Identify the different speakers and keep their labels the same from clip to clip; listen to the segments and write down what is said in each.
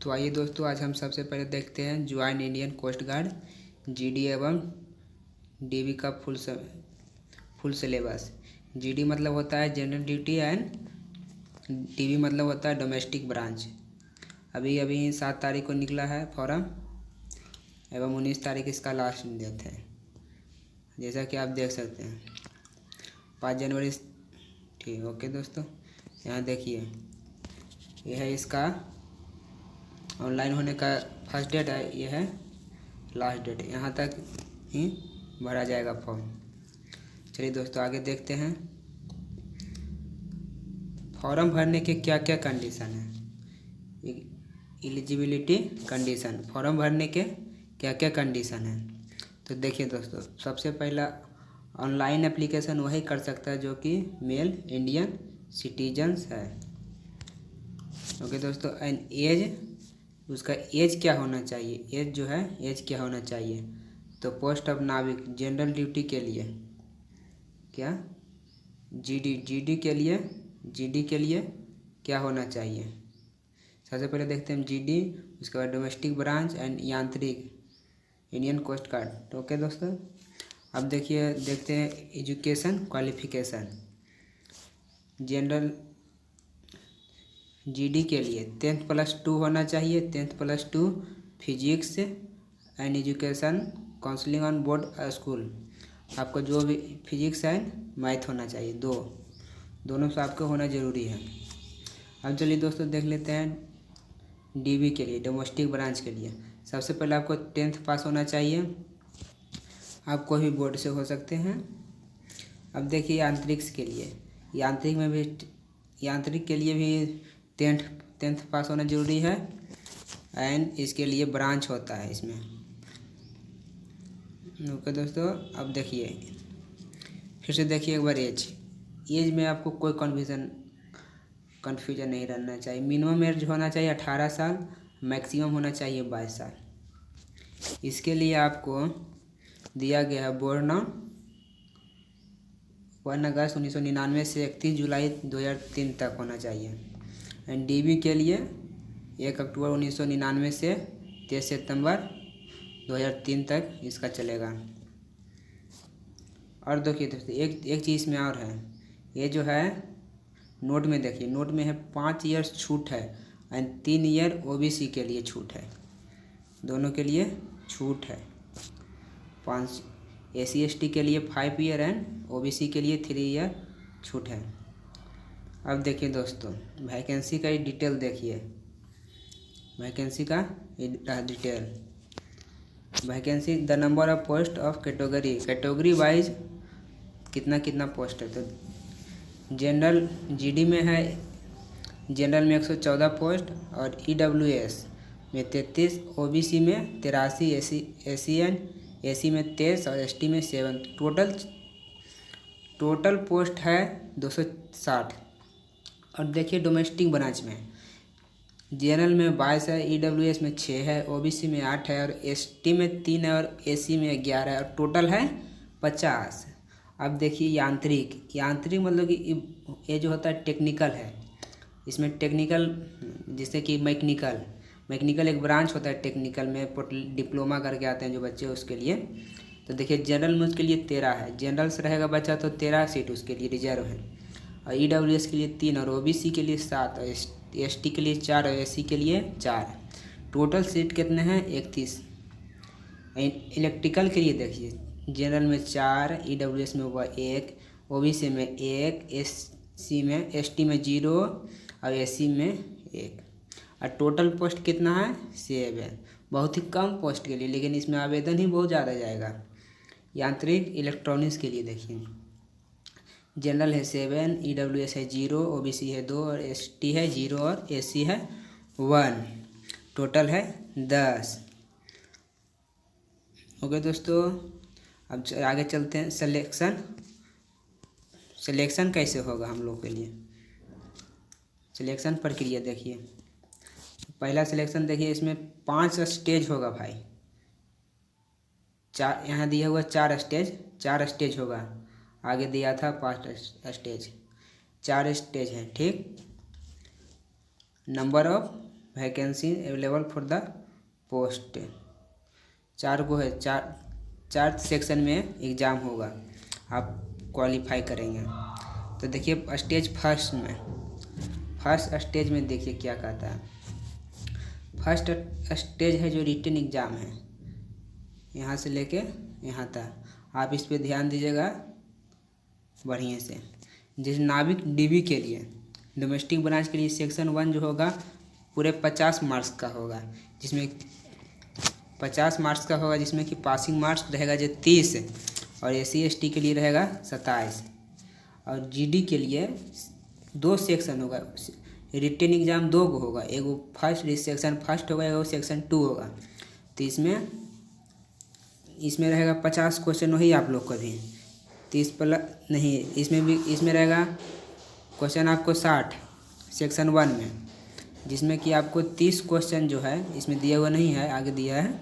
Speaker 1: तो आइए दोस्तों, आज हम सबसे पहले देखते हैं join Indian coast guard GD एवं डीवी का फुल सिलेबस। जीडी मतलब होता है जनरल ड्यूटी एंड डीवी मतलब होता है डोमेस्टिक ब्रांच। अभी 7 तारीख को निकला है फॉर्म एवं 19 तारीख इसका लास्ट डेट है, जैसा कि आप देख सकते हैं 5 जनवरी। ठीक, ओके दोस्तों, यहाँ देखिए यह है इसका ऑनलाइन होने का फर्स्ट डेट है, यह है लास्ट डेट। यहाँ तक ही भरा जाएगा फॉर्म। चलिए दोस्तों आगे देखते हैं फॉर्म भरने के क्या क्या कंडीशन है। एलिजिबिलिटी कंडीशन, फॉर्म भरने के क्या क्या कंडीशन है। तो देखिए दोस्तों, सबसे पहला ऑनलाइन एप्लीकेशन वही कर सकता है जो कि मेल इंडियन सिटीजन्स है। ओके दोस्तों, एंड एज, उसका एज क्या होना चाहिए, एज जो है एज क्या होना चाहिए। तो पोस्ट ऑफ नाविक जनरल ड्यूटी के लिए क्या जीडी के लिए क्या होना चाहिए। सबसे पहले देखते हैं जीडी, उसके बाद डोमेस्टिक ब्रांच एंड यांत्रिक इंडियन कोस्ट गार्ड। ओके दोस्तों, अब देखते हैं एजुकेशन क्वालिफिकेशन। जनरल जीडी के लिए 10+2 होना चाहिए, 10+2 physics and education counselling on board school. आपको जो भी फिजिक्स एंड मैथ होना चाहिए, दोनों से आपको होना ज़रूरी है। अब चलिए दोस्तों देख लेते हैं डीवी के लिए, डोमेस्टिक ब्रांच के लिए। सबसे पहले आपको 10th पास होना चाहिए, आप कोई भी बोर्ड से हो सकते हैं। अब देखिए यांत्रिक के लिए, यांत्रिक के लिए भी 10th पास होना ज़रूरी है एंड इसके लिए ब्रांच होता है इसमें। ओके दोस्तों, अब देखिए फिर से देखिए एक बार एज में आपको कोई कन्फ्यूजन नहीं रहना चाहिए। मिनिमम एज होना चाहिए 18 साल, मैक्सिमम होना चाहिए 22 साल। इसके लिए आपको दिया गया है बोर्न 1 अगस्त 1999 से 31 जुलाई 2003 तक होना चाहिए। एंड डीवी के लिए 1 अक्टूबर 1999 से 23 सितंबर 2003 तक इसका चलेगा। और देखिए दोस्तों एक चीज़ में और है, ये जो है नोट में देखिए, नोट में है 5 ईयर्स छूट है एंड 3 ईयर ओबीसी के लिए छूट है, दोनों के लिए छूट है। 5 SC/ST के लिए 5 ईयर एंड ओबीसी के लिए 3 ईयर छूट है। अब देखिए दोस्तों वैकेंसी का डिटेल देखिए, वैकेंसी का detail. Vacancy, the number of post of category wise कितना पोस्ट है। तो जनरल जीडी में है, जनरल में 114 पोस्ट और EWS में 33, ओबीसी में 83, एसी में 23 और ST में 7। टोटल पोस्ट है 260। और देखिए डोमेस्टिक ब्रांच में जनरल में 22 है, EWS में 6 है, ओबीसी में 8 है और ST में 3 है और AC में 11 है और टोटल है 50। अब देखिए यांत्रिक मतलब कि ये जो होता है टेक्निकल है। इसमें टेक्निकल जैसे कि मैकेनिकल एक ब्रांच होता है टेक्निकल में, डिप्लोमा करके आते हैं जो बच्चे, उसके लिए। तो देखिए जनरल में उसके लिए 13 है, जनरल से रहेगा बच्चा तो 13 सीट उसके लिए रिजर्व है। और EWS के लिए 3 और ओबीसी के लिए 7 और ST के लिए 4 और SC के लिए 4। टोटल सीट कितने हैं 31। इलेक्ट्रिकल के लिए देखिए, जनरल में 4, EWS में 1, ओबीसी में 1, ST में 0 और SC में 1। और टोटल पोस्ट कितना है 7। बहुत ही कम पोस्ट के लिए, लेकिन इसमें आवेदन ही बहुत ज़्यादा जाएगा। यांत्रिक इलेक्ट्रॉनिक्स के लिए देखिए, जनरल है 7, EWS है 0, ओबीसी है 2 और ST है 0 और SC है 1। टोटल है 10। ओके दोस्तों, अब आगे चलते हैं। सिलेक्शन कैसे होगा हम लोग के लिए, सिलेक्शन प्रक्रिया देखिए। पहला सिलेक्शन देखिए, इसमें 5 स्टेज होगा भाई। यहाँ दिया हुआ 4 स्टेज होगा, आगे दिया था 5 स्टेज, 4 स्टेज है। ठीक, number of vacancy available for the post. 4 को है, 4 सेक्शन में एग्ज़ाम होगा, आप क्वालिफाई करेंगे। तो देखिए स्टेज फर्स्ट स्टेज में देखिए क्या कहता है। फर्स्ट स्टेज है जो रिटन एग्ज़ाम है, यहाँ से लेके यहाँ तक आप इस पे ध्यान दीजिएगा बढ़िया से। जिस नाविक डीवी के लिए, डोमेस्टिक ब्रांच के लिए सेक्शन 1 जो होगा पूरे 50 मार्क्स का होगा, जिसमें 50 मार्क्स का होगा, जिसमें कि पासिंग मार्क्स रहेगा जो 30 और SC/ST के लिए रहेगा 27। और GD के लिए 2 सेक्शन होगा, रिटन एग्ज़ाम 2 को होगा, एगो फर्स्ट सेक्शन फर्स्ट होगा, एगो सेक्शन 2 होगा। तो इसमें रहेगा 50 क्वेश्चन, वही आप लोग को भी 30 प्लस नहीं, इसमें रहेगा क्वेश्चन आपको 60 सेक्शन 1 में, जिसमें कि आपको 30 क्वेश्चन जो है इसमें दिया हुआ नहीं है, आगे दिया है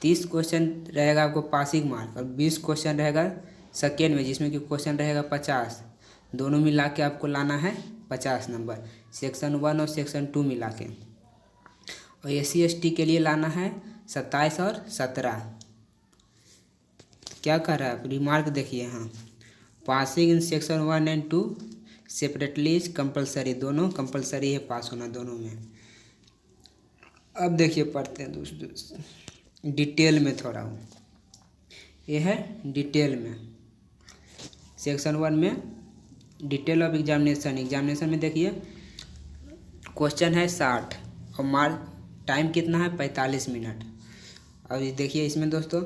Speaker 1: 30 क्वेश्चन रहेगा आपको पासिंग मार्क, और 20 क्वेश्चन रहेगा सेकेंड में, जिसमें कि क्वेश्चन रहेगा 50। दोनों मिला के आपको लाना है 50 नंबर, सेक्शन 1 और सेक्शन 2 मिला के। और SC/ST के लिए लाना है 27 और 17। क्या कर रहा है आप, रिमार्क देखिए यहाँ, passing in section 1 and 2 separately is compulsory, दोनों कंपलसरी है पास होना दोनों में। अब देखिए पढ़ते हैं दोस्तों डिटेल में थोड़ा, ये है डिटेल में सेक्शन 1 में डिटेल ऑफ एग्जामिनेशन में देखिए क्वेश्चन है 60 और मार्क टाइम कितना है 45 मिनट। अब ये देखिए इसमें दोस्तों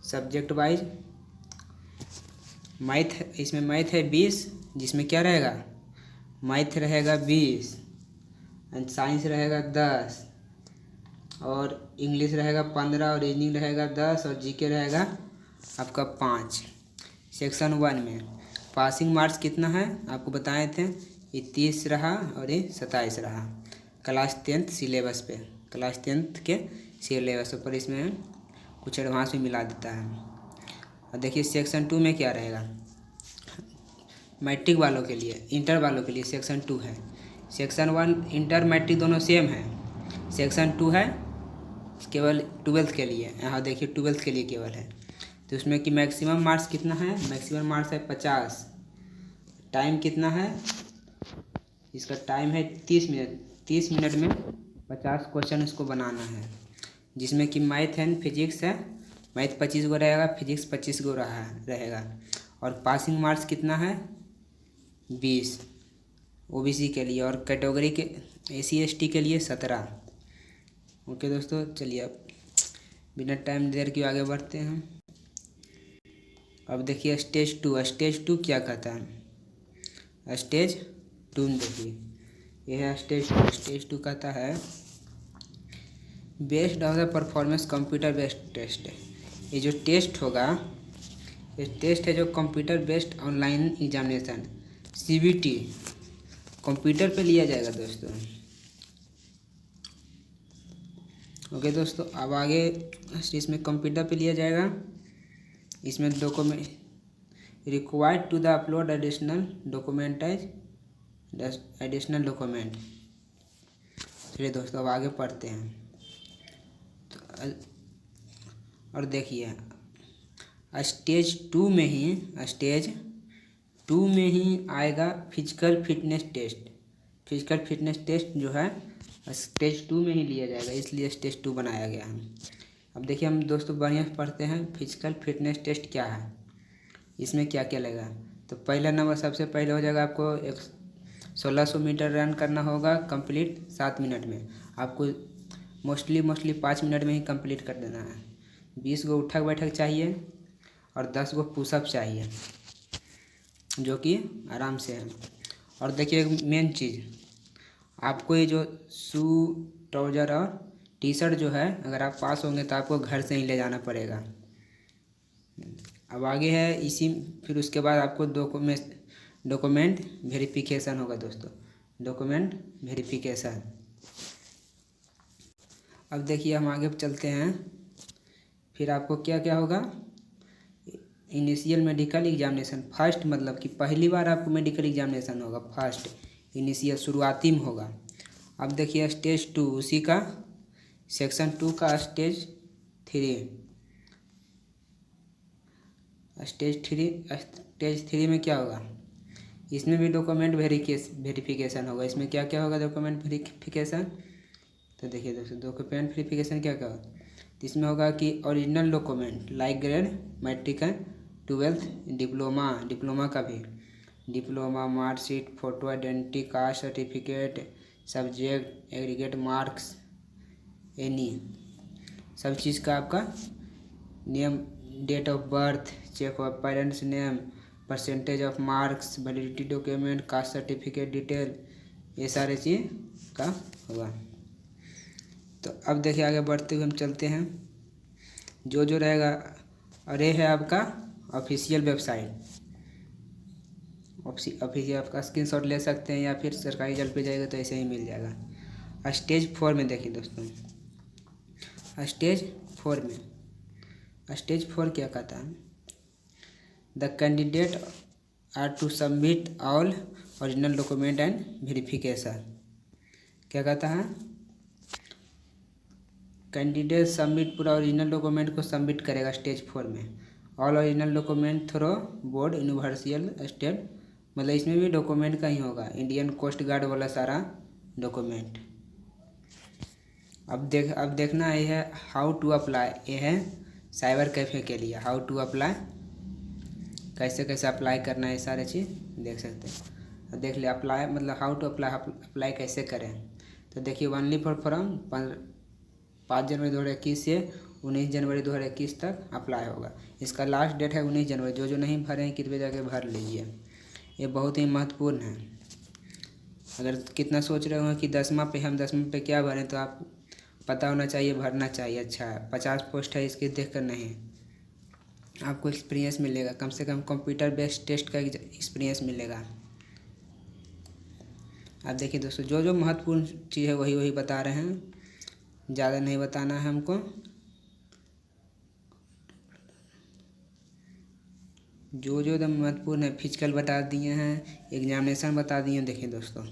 Speaker 1: सब्जेक्ट वाइज मैथ, इसमें मैथ है 20, जिसमें क्या रहेगा मैथ रहेगा 20 एंड साइंस रहेगा 10 और इंग्लिश रहेगा 15 और रीजनिंग रहेगा 10 और GK रहेगा आपका 5। सेक्शन 1 में पासिंग मार्क्स कितना है आपको बताए थे, ये 30 रहा और ये 27 रहा क्लास 10th सिलेबस पे, क्लास 10th के सिलेबस पर इसमें कुछ एडवांस में मिला देता है। और देखिए सेक्शन 2 में क्या रहेगा, मैट्रिक वालों के लिए, इंटर वालों के लिए सेक्शन 2 है। सेक्शन 1 इंटर मैट्रिक दोनों सेम है, सेक्शन 2 है केवल 12th के लिए, यहाँ देखिए 12th के लिए केवल है। तो उसमें कि मैक्सिमम मार्क्स कितना है, मैक्सिमम मार्क्स है 50, टाइम कितना है, इसका टाइम है 30 मिनट, 30 मिनट में 50 क्वेश्चन इसको बनाना है, जिसमें कि मैथ एंड फिजिक्स है, मैथ 25 को रहेगा, फिजिक्स 25 को रहेगा। और पासिंग मार्क्स कितना है 20 OBC के लिए, और कैटेगरी के SC/ST के लिए 17। ओके दोस्तों चलिए अब बिना टाइम देर के आगे बढ़ते हैं। अब देखिए स्टेज 2 क्या कहता है, स्टेज 2 देखिए यह है स्टेज 2 कहता है based of the performance computer based test. ये जो टेस्ट होगा, ये टेस्ट है जो computer based online examination CBT computer पे लिया जाएगा दोस्तों। ओके दोस्तों अब आगे इसमें कंप्यूटर पे लिया जाएगा। इसमें document required to the upload additional document. चलिए दोस्तों अब आगे पढ़ते हैं। तो और देखिए स्टेज 2 में ही आएगा फिजिकल फिटनेस टेस्ट जो है स्टेज 2 में ही लिया जाएगा, इसलिए स्टेज 2 बनाया गया है। अब देखिए हम दोस्तों बढ़िया पढ़ते हैं फिजिकल फिटनेस टेस्ट क्या है, इसमें क्या क्या लगेगा। तो पहला नंबर सबसे पहले हो जाएगा आपको 1600 मीटर रन करना होगा कंप्लीट 7 मिनट में। आपको मोस्टली 5 मिनट में ही कंप्लीट कर देना है। 20 गो उठक बैठक चाहिए और 10 गो पुशअप चाहिए, जो कि आराम से है। और देखिए एक मेन चीज़, आपको ये जो शू ट्राउज़र और टी-शर्ट जो है अगर आप पास होंगे तो आपको घर से ही ले जाना पड़ेगा। अब आगे है फिर उसके बाद आपको डॉक्यूमेंट वेरिफिकेशन होगा दोस्तों, डॉक्यूमेंट वेरिफिकेशन। अब देखिए हम आगे चलते हैं। फिर आपको क्या क्या होगा, इनिशियल मेडिकल एग्जामिनेशन फर्स्ट, मतलब कि पहली बार आपको मेडिकल एग्जामिनेशन होगा फर्स्ट, इनिशियल शुरुआती में होगा। अब देखिए स्टेज 2 उसी का सेक्शन 2 का स्टेज 3 में क्या होगा, इसमें भी डॉक्यूमेंट वेरिफिकेशन होगा। इसमें क्या क्या होगा डॉक्यूमेंट वेरिफिकेशन, तो देखिए दोस्तों डॉक्यूमेंट वेरिफिकेशन क्या क्या होगा, तो इसमें होगा कि original document like grade matric and 12th diploma का भी diploma marksheet, photo identity, caste certificate, subject aggregate marks, any सब चीज़ का आपका name, date of birth, check of parents name, percentage of marks, validity document, caste certificate detail, ये सारे चीज़ का होगा। तो अब देखिए आगे बढ़ते हुए हम चलते हैं, जो जो रहेगा। और ये है आपका ऑफिशियल वेबसाइट, ऑफिशियल आपका स्क्रीनशॉट ले सकते हैं या फिर सरकारी जल पे जाएगा तो ऐसे ही मिल जाएगा। स्टेज 4 में देखिए दोस्तों, स्टेज 4 क्या कहता है, the candidate are to submit all original document and verification. क्या कहता है, कैंडिडेट सबमिट पूरा ओरिजिनल डॉक्यूमेंट को सबमिट करेगा स्टेज 4 में। All original document through board universal state, मतलब इसमें भी डॉक्यूमेंट का ही होगा, इंडियन कोस्ट गार्ड वाला सारा डॉक्यूमेंट। अब देखना है हाउ टू अप्लाई, ये है साइबर कैफ़े के लिए हाउ टू अप्लाई, कैसे कैसे अप्लाई करना है, सारे चीज़ देख सकते हैं। देख लिया अप्लाई मतलब हाउ टू अप्लाई कैसे करें, तो देखिए ओनली फॉर फॉर्म 5 जनवरी 2021 से 19 जनवरी 2021 तक अप्लाई होगा। इसका लास्ट डेट है 19 जनवरी। जो नहीं भरे हैं कृपया जाके भर लीजिए, ये बहुत ही महत्वपूर्ण है। अगर कितना सोच रहे हो कि 10वां पे क्या भरें, तो आप पता होना चाहिए, भरना चाहिए। अच्छा 50 पोस्ट है, इसकी देख कर नहीं, आपको एक्सपीरियंस मिलेगा, कम से कम कंप्यूटर बेस्ड टेस्ट का एक्सपीरियंस मिलेगा। अब देखिए दोस्तों, जो जो महत्वपूर्ण चीज़ है वही बता रहे हैं, ज़्यादा नहीं बताना है हमको। जो जो एकदम महत्वपूर्ण है, फिजिकल बता दिए हैं, एग्जामिनेशन बता दिए हैं। देखिए दोस्तों,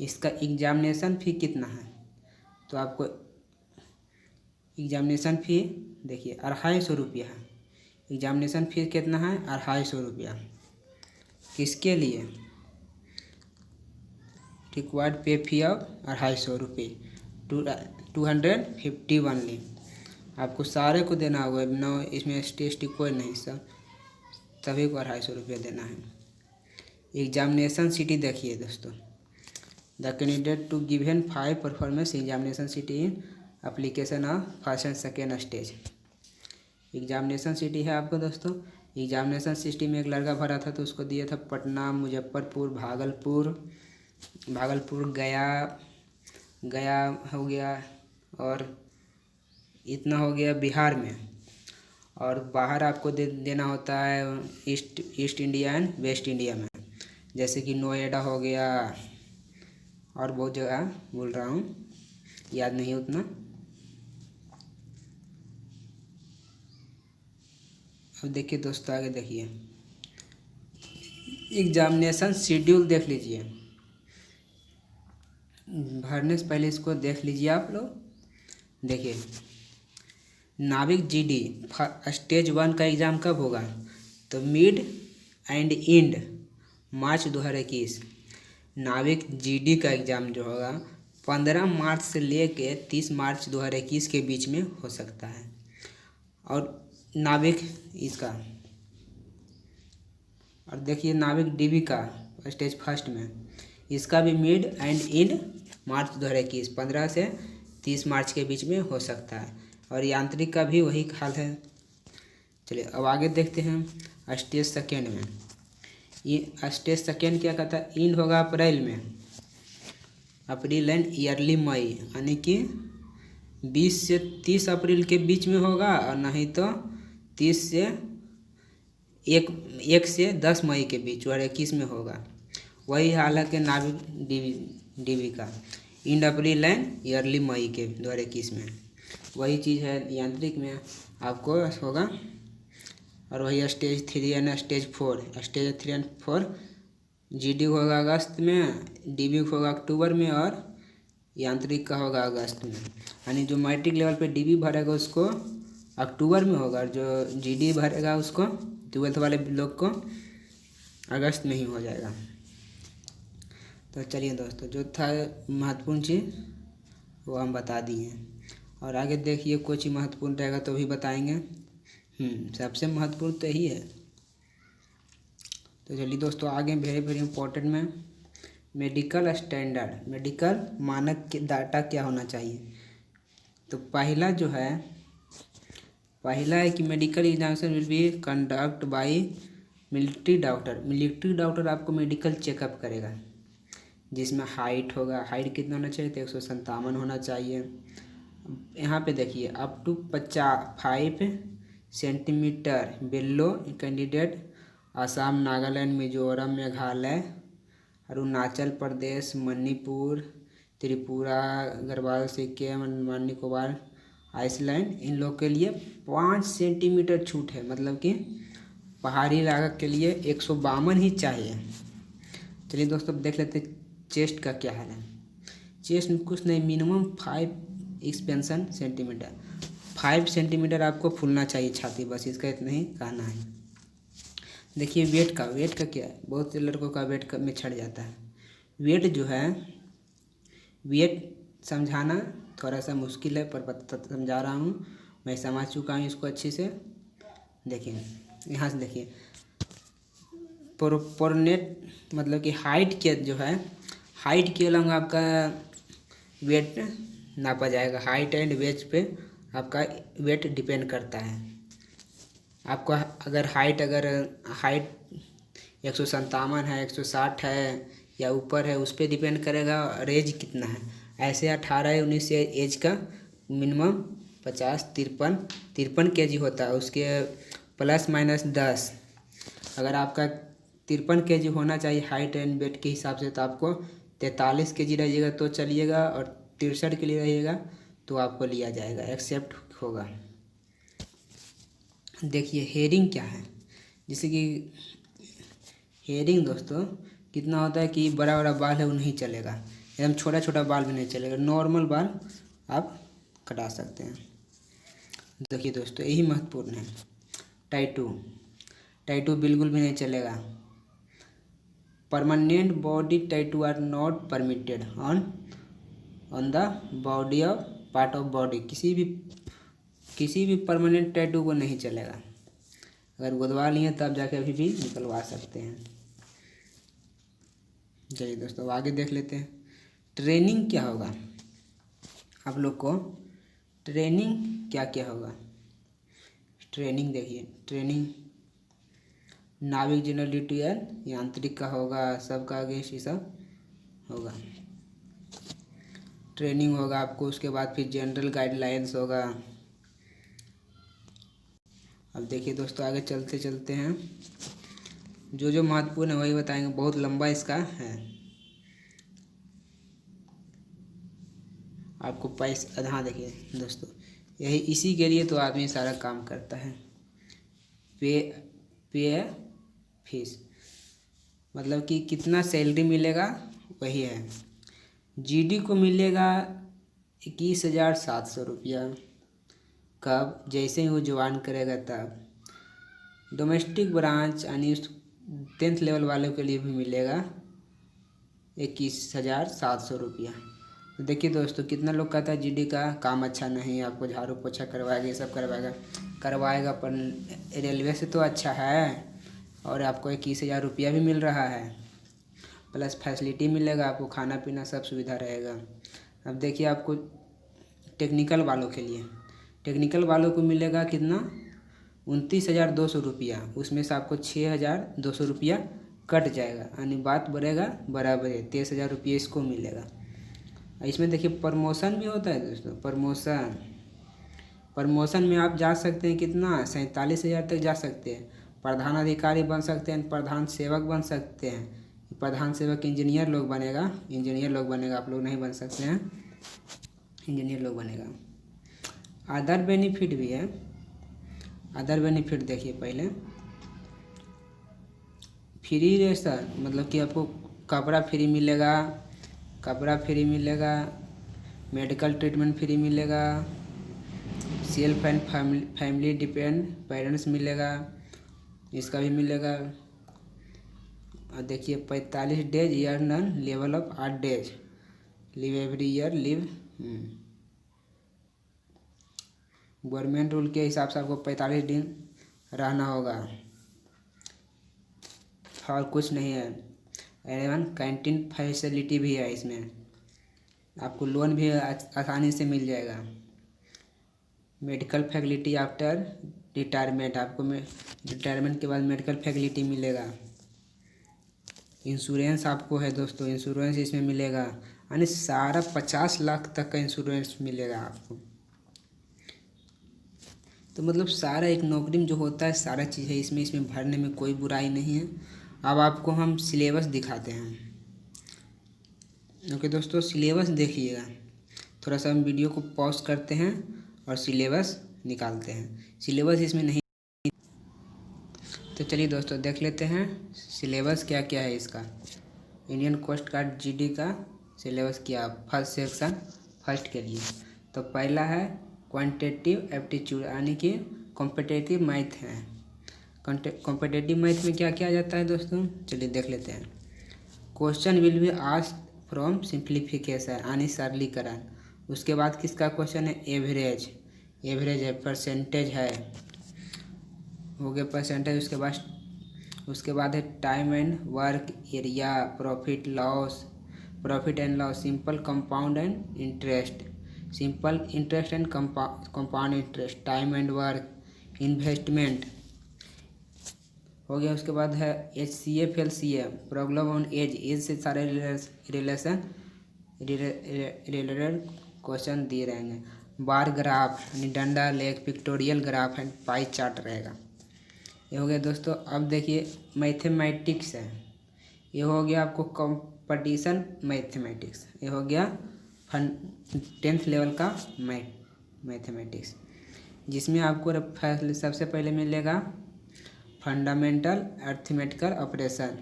Speaker 1: इसका एग्जामिनेशन फ़ी कितना है, तो आपको एग्जामिनेशन फ़ी देखिए 250 रुपया है। एग्जामिनेशन फ़ीस कितना है, 250 रुपया। किसके लिए, रिक्वायर्ड पे फी ऑफ 250 रुपये, 250 ओनली। आपको सारे को देना होगा, नो इसमें ST कोई नहीं, सब सभी को 250 रुपया देना है। एग्जामिनेशन सिटी देखिए दोस्तों, the candidate to given 5 performance examination city in application of first and second stage. Examination city है आपको दोस्तों, एग्जामिनेशन सिटी में एक लड़का भरा था तो उसको दिया था पटना, मुजफ्फरपुर, भागलपुर, गया हो गया, और इतना हो गया बिहार में। और बाहर आपको देना होता है east India and waste India में, जैसे कि नोएडा हो गया, और बहुत जगह बोल रहा हूँ, याद नहीं उतना। अब देखिए दोस्तों, आगे देखिए एग्जामिनेशन शेड्यूल देख लीजिए, भरने से पहले इसको देख लीजिए आप लोग। देखिए नाविक GD स्टेज 1 का एग्ज़ाम कब होगा, तो मिड एंड एंड मार्च 2021। नाविक GD का एग्ज़ाम जो होगा 15 मार्च से लेके 30 मार्च 2021 के बीच में हो सकता है। और नाविक इसका, और देखिए नाविक DB का स्टेज 1 में, इसका भी मिड एंड एंड मार्च 2021 15 से 30 मार्च के बीच में हो सकता है। और यांत्रिक का भी वही हाल है। चलिए अब आगे देखते हैं स्टेज 2 में। ये स्टेज 2 क्या कहता है, इन होगा अप्रैल में, अप्रैल एंड ईयरली मई, यानी कि 20 से 30 अप्रैल के बीच में होगा, और नहीं तो 30 से 1 से 10 मई के बीच 2021 में होगा। वही हाल है कि नाविक DB का इन अप्रैल एंड ईयरली मई के 2021 में, वही चीज़ है यांत्रिक में आपको होगा। और वही स्टेज 3 एंड स्टेज 4, स्टेज 3 और 4 GD होगा अगस्त में, DB होगा अक्टूबर में, और यांत्रिक का होगा अगस्त में, यानी जो मैट्रिक लेवल पे डीबी भरेगा उसको अक्टूबर में होगा, और जो जीडी भरेगा उसको 12th वाले लोग को अगस्त में ही हो जाएगा। तो चलिए दोस्तों, जो था महत्वपूर्ण चीज़ वो हम बता दिए हैं, और आगे देखिए कोई चीज़ महत्वपूर्ण रहेगा तो भी बताएंगे। सबसे महत्वपूर्ण तो यही है। तो चलिए दोस्तों, आगे वेरी वेरी इंपॉर्टेंट में मेडिकल स्टैंडर्ड, मेडिकल मानक के डाटा क्या होना चाहिए। तो पहला है कि medical examination will be conduct bye military doctor. Military doctor आपको मेडिकल चेकअप करेगा, जिसमें हाइट होगा, हाइट कितना होना चाहिए, तो 157 होना चाहिए। यहाँ पे देखिए up to 5 centimetre below candidate Assam, Nagaland, Mizoram, Meghalaya, Arunachal Pradesh, Manipur, Tripura, Garhwal, Sikkim, Andaman Nicobar, island, इन लोग के लिए 5 सेंटीमीटर छूट है। मतलब कि पहाड़ी इलाका के लिए 152 ही चाहिए। चलिए दोस्तों, अब देख लेते चेस्ट का क्या हाल है। चेस्ट में कुछ नहीं, मिनिमम 5 एक्सपेंशन सेंटीमीटर, 5 सेंटीमीटर आपको फूलना चाहिए छाती, बस इसका इतना ही कहना है। देखिए वेट का क्या है, बहुत से लड़कों का वेट में छट जाता है। वेट जो है, वेट समझाना थोड़ा सा मुश्किल है, पर समझा रहा हूँ, मैं समझ चुका हूँ इसको अच्छे से। देखिए यहाँ से देखिए, प्रोनेट मतलब कि हाइट के जो है, हाइट के अलग आपका वेट नापा जाएगा। हाइट एंड वेट पे आपका वेट डिपेंड करता है। आपको अगर हाइट 157 है, 160 है या ऊपर है, उस पर डिपेंड करेगा। और एज कितना है, ऐसे 18-19 से एज का मिनिमम 53 kg होता है, उसके प्लस माइनस 10। अगर आपका 53 kg होना चाहिए हाइट एंड वेट के हिसाब से, तो आपको 43 kg रहिएगा तो चलिएगा, और 63 के लिए रहिएगा तो आपको लिया जाएगा, एक्सेप्ट होगा। देखिए हेयरिंग क्या है, जैसे कि हेयरिंग दोस्तों कितना होता है कि बड़ा बड़ा बाल है वो नहीं चलेगा, एकदम छोटा छोटा बाल भी नहीं चलेगा, नॉर्मल बाल आप कटा सकते हैं। देखिए दोस्तों, यही महत्वपूर्ण है। टैटू बिल्कुल भी नहीं चलेगा। Permanent body tattoo are not permitted on the body of part of body. किसी भी परमानेंट टैटू को नहीं चलेगा। अगर गुदवा लिए तब जाके अभी भी निकलवा सकते हैं। चलिए दोस्तों, आगे देख लेते हैं ट्रेनिंग क्या होगा। आप लोग को ट्रेनिंग क्या क्या होगा। ट्रेनिंग देखिए, ट्रेनिंग नाविक जनरल ड्यूटी एंड यांत्रिक का होगा, सबका आगे ये सब होगा। ट्रेनिंग होगा आपको, उसके बाद फिर जनरल गाइडलाइंस होगा। अब देखिए दोस्तों, आगे चलते चलते हैं, जो महत्वपूर्ण है वही बताएंगे, बहुत लंबा इसका है। आपको पैसा, हाँ देखिए दोस्तों, यही इसी के लिए तो आदमी सारा काम करता है। पे फीस मतलब कि कितना सैलरी मिलेगा वही है। जीडी को मिलेगा 21,700 रुपया। कब, जैसे ही वो ज्वाइन करेगा तब। डोमेस्टिक ब्रांच यानी 10th लेवल वालों के लिए भी मिलेगा 21,700 रुपया। तो देखिए दोस्तों, कितना लोग कहता है जीडी का काम अच्छा नहीं, आपको झाड़ू पोछा करवाएगा, ये सब करवाएगा, पर रेलवे से तो अच्छा है, और आपको 21,000 रुपया भी मिल रहा है, प्लस फैसिलिटी मिलेगा, आपको खाना पीना सब सुविधा रहेगा। अब देखिए आपको टेक्निकल वालों को मिलेगा कितना, 29,200 रुपया। उसमें से आपको 6,200 रुपया कट जाएगा, यानी बात बढ़ेगा बराबर है, 23,000 रुपये इसको मिलेगा। इसमें देखिए प्रमोशन भी होता है दोस्तों। प्रमोशन में आप जा सकते हैं कितना, 47,000 तक जा सकते हैं। प्रधान अधिकारी बन सकते हैं, प्रधान सेवक बन सकते हैं। प्रधान सेवक इंजीनियर लोग बनेगा, आप लोग नहीं बन सकते हैं, इंजीनियर लोग बनेगा। अदर बेनिफिट भी है। अदर बेनिफिट देखिए, पहले फ्री रेशन, मतलब कि आपको कपड़ा फ्री मिलेगा, मेडिकल ट्रीटमेंट फ्री मिलेगा, self and family depend parents मिलेगा, इसका भी मिलेगा। और देखिए 45 days year none level of 8 days leave every year leave. Government rule के हिसाब से आपको 45 दिन रहना होगा और कुछ नहीं है। एवन कैंटीन फैसिलिटी भी है इसमें, आपको लोन भी आसानी से मिल जाएगा। मेडिकल फैसिलिटी आफ्टर रिटायरमेंट, आपको रिटायरमेंट के बाद मेडिकल फैसिलिटी मिलेगा। इंश्योरेंस आपको है दोस्तों, इंश्योरेंस इसमें मिलेगा, यानी सारा 50 लाख तक का इंश्योरेंस मिलेगा आपको। तो मतलब सारा एक नौकरी में जो होता है सारा चीज़ है इसमें भरने में कोई बुराई नहीं है। अब आपको हम सिलेबस दिखाते हैं। ओके दोस्तों, सिलेबस देखिएगा। थोड़ा सा हम वीडियो को पॉज करते हैं और सिलेबस निकालते हैं। सिलेबस इसमें नहीं, तो चलिए दोस्तों देख लेते हैं सिलेबस क्या क्या है इसका। इंडियन कोस्ट गार्ड जीडी का सिलेबस क्या, फर्स्ट सेक्शन फर्स्ट के लिए। तो पहला है क्वांटिटेटिव एप्टीट्यूड, यानी कि कॉम्पिटिटिव मैथ है। कॉम्पिटिटिव मैथ में क्या किया जाता है दोस्तों, चलिए देख लेते हैं। Question will be asked from simplification यानी सरलीकरण। उसके बाद किसका क्वेश्चन है, एवरेज, एवरेज है, परसेंटेज है, हो गया परसेंटेज। उसके बाद है time and work area, profit loss, profit and loss, simple compound and interest, simple interest and compound interest, time and work, investment हो गया। उसके बाद है HCF LCM, problem on age से सारे रिलेटेड क्वेश्चन दिए रहेंगे। बार ग्राफ यानी डंडा लेख, pictorial graph and pie chart रहेगा। ये हो गया दोस्तों। अब देखिए मैथमेटिक्स है, ये हो गया आपको कंपटीशन मैथमेटिक्स, ये हो गया 10th लेवल का मैथमेटिक्स, जिसमें आपको सबसे पहले मिलेगा फंडामेंटल अर्थमेटिकल ऑपरेशन,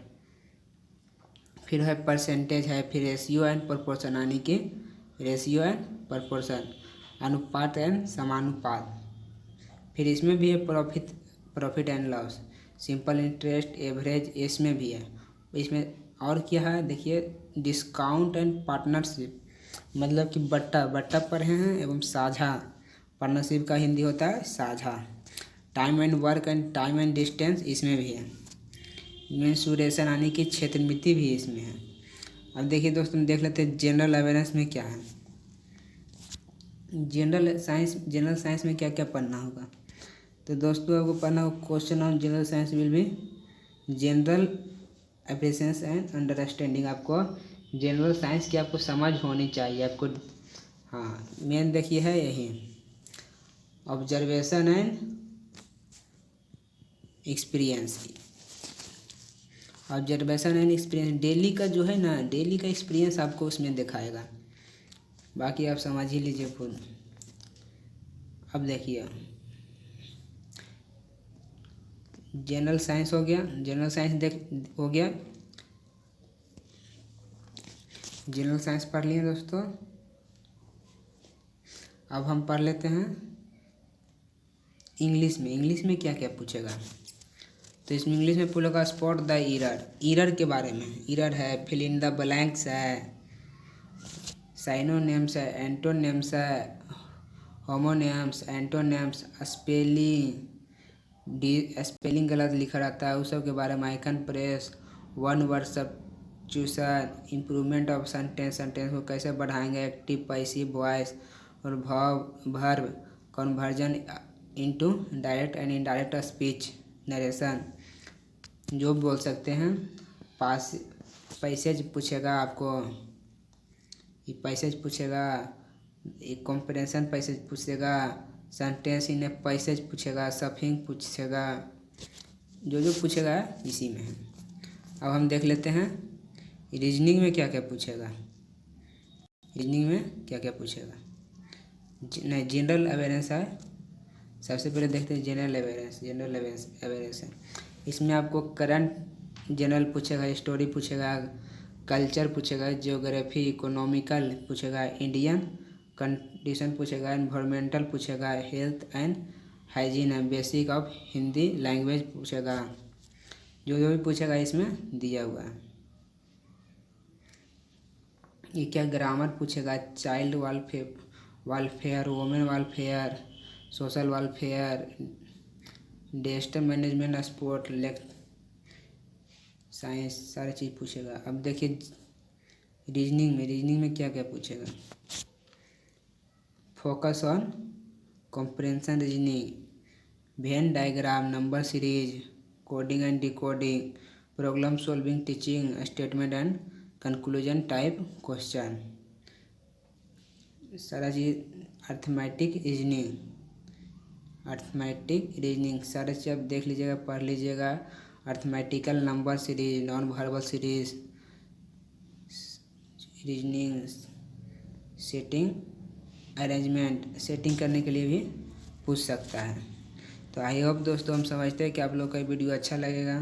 Speaker 1: फिर है परसेंटेज है, फिर रेशियो एंड प्रोपोर्शन यानी कि रेशियो एंड प्रोपोर्शन, अनुपात एंड समानुपात, फिर इसमें भी है profit and loss, simple interest, average, इसमें भी है। इसमें और क्या है देखिए, डिस्काउंट एंड पार्टनरशिप, मतलब कि बट्टा पढ़े हैं एवं साझा, पार्टनरशिप का हिंदी होता है साझा, time and work and time and distance इसमें भी है, मेंसुरेशन यानी कि क्षेत्रमिति भी इसमें है। अब देखिए दोस्तों देख लेते हैं जनरल अवेयरनेस में क्या है। जनरल साइंस में क्या क्या पढ़ना होगा, तो दोस्तों आपको पढ़ना होगा question on general science will be general appreciation and understanding. आपको जनरल साइंस की आपको समझ होनी चाहिए आपको। हाँ, मेन देखिए है यही observation and experience, observation and experience daily का जो है ना, डेली का एक्सपीरियंस आपको उसमें दिखाएगा, बाकी आप समझ ही लीजिए खुद। अब देखिए जनरल साइंस हो गया, जनरल साइंस हो गया, जनरल साइंस पढ़ लिए दोस्तों। अब हम पढ़ लेते हैं इंग्लिश में क्या क्या पूछेगा। तो इसमें इंग्लिश में पूछेगा स्पॉट द ईरर के बारे में, ईरर है, फिल इन द ब्लैंक्स है, साइनोनिम्स है, एंटोनिम्स है, होमोनिम्स, एंटोनिम्स, स्पेलिंग गलत लिखा रहता है उस सब के बारे में, icon press, one word substitution, improvement of sentence को कैसे बढ़ाएंगे, एक्टिव पैसिव वॉइस और verb, conversion into direct and indirect speech, narration जो बोल सकते हैं, पैसेज पूछेगा आपको, ये पैसेज पूछेगा, एक कॉम्प्रिहेंशन पैसेज पूछेगा, सेंटेंस इन पैसेज पूछेगा, सफिंग पूछेगा, जो पूछेगा इसी में है। अब हम देख लेते हैं रीजनिंग में क्या क्या पूछेगा। रीजनिंग में क्या क्या पूछेगा, नहीं जनरल अवेयरनेस है। सबसे पहले देखते हैं जनरल अवेयरनेस है। इसमें आपको करंट जनरल पूछेगा, स्टोरी पूछेगा, कल्चर पूछेगा, ज्योग्राफी, इकोनॉमिकल पूछेगा, इंडियन कंडीशन पूछेगा, एनवायरमेंटल पूछेगा, हेल्थ एंड हाइजीन है, बेसिक ऑफ हिंदी लैंग्वेज पूछेगा। जो जो भी पूछेगा इसमें दिया हुआ है। ये क्या ग्रामर पूछेगा, child welfare, women welfare, social welfare, disaster management, sport, science, सारी चीज़ पूछेगा। अब देखिए रीजनिंग में क्या क्या पूछेगा। Focus on comprehension reasoning, Venn diagram, number series, coding and decoding, problem solving, teaching, statement and conclusion type question, सारा चीज़। अर्थमेटिक रीजनिंग सारे चीज़ आप देख लीजिएगा, पढ़ लीजिएगा। Arithmetical, number series, non verbal series, reasoning, setting, arrangement, setting करने के लिए भी पूछ सकता है। तो आई होप दोस्तों हम समझते हैं कि आप लोग का वीडियो अच्छा लगेगा।